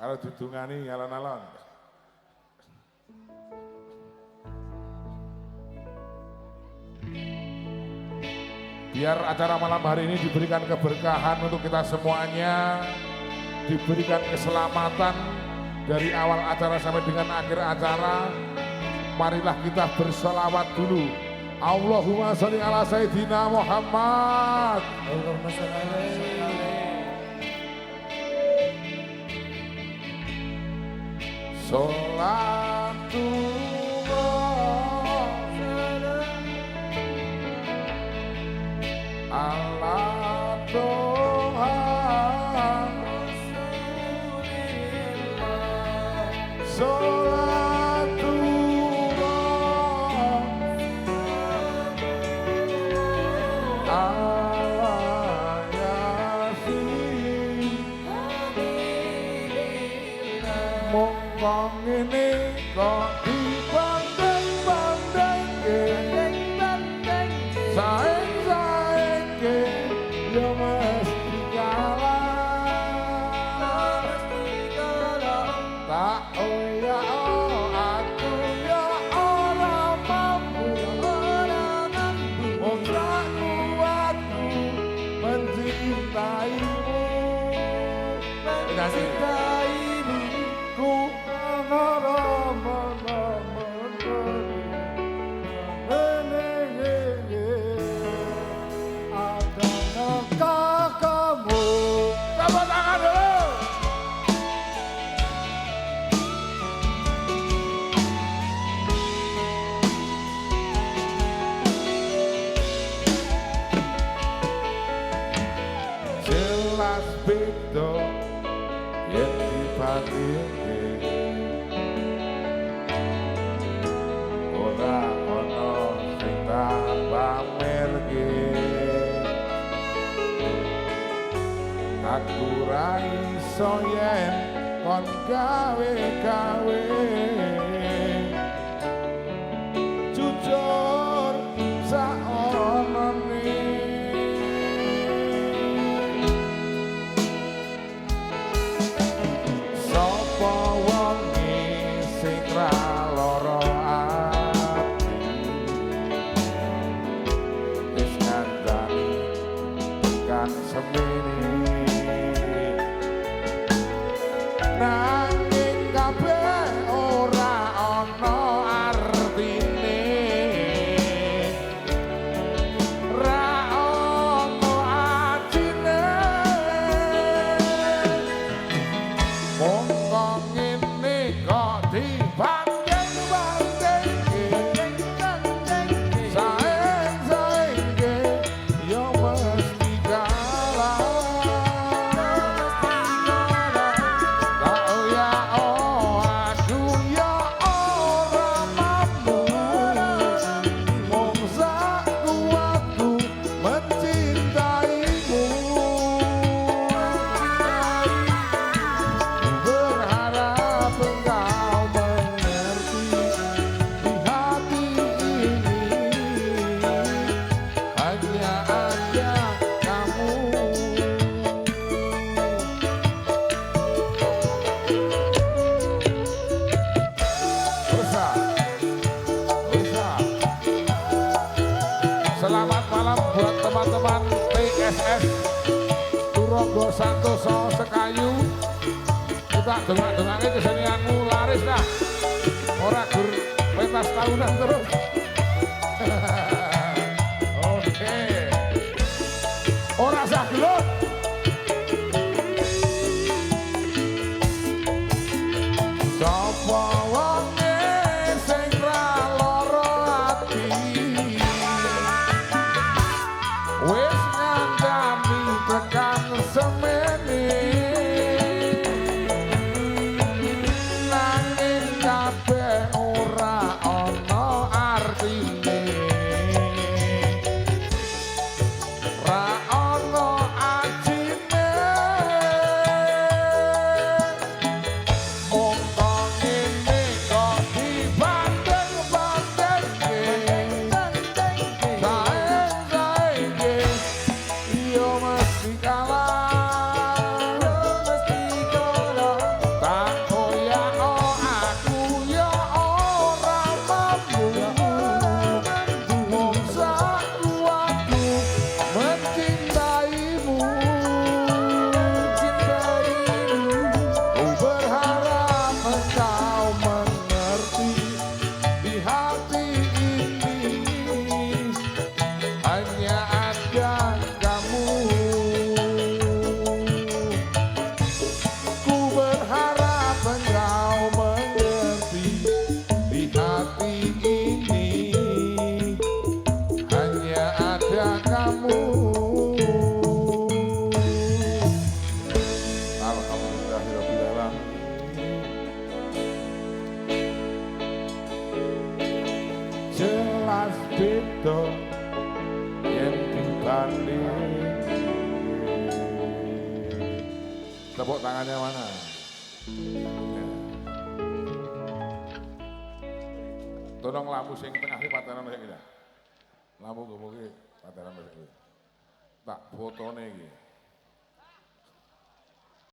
Kalau didungani alon-alon. Biar acara malam hari ini diberikan keberkahan untuk kita semuanya, diberikan keselamatan dari awal acara sampai dengan akhir acara. Marilah kita berselawat dulu. Allahumma sholli ala Sayyidina Muhammad. Allahumma sholli alaihi. Sholatullah ala Toha Sholatullah ala Yasin Mongkong ini kok dibanding-banding saing-saing ya mesti kalah tak ya aku ya orang mampu ora kuatku mencintaimu ku jelas beda yen dibandingke ora ana sing tak pamerke aku ra iso yen kon gawe-gawe jujur saonone sapa wonge sing ra lara ati wis ngandani kan semene nanging kabeh ora ana artine ra ana atine mongko ngene kok dibanding-bandingke saing-saingke ya mesti kalah tak ya aku ya ora mampu mung sak kuatku mencintaimu berharap engkau mengerti di hati ini hanya ada kamu. Usah. Selamat malam buat teman-teman TSS Turogo Santoso Sekayu. Kita dongak-dongake kesenianmu laris dah. Ora gur pentas tahunan terus. Oke. Ora sah gelut. Sapa wonge sing ra lara ati wis ngandani tekan semene nanging kabeh ora ana artine ra ana ajine mongko jelas beda yen dibanding. Tepuk tangannya mana? Ya. Tolong lampu sing tengah iki pateran iki. Lampu gue pateran iki. Tak fotone iki.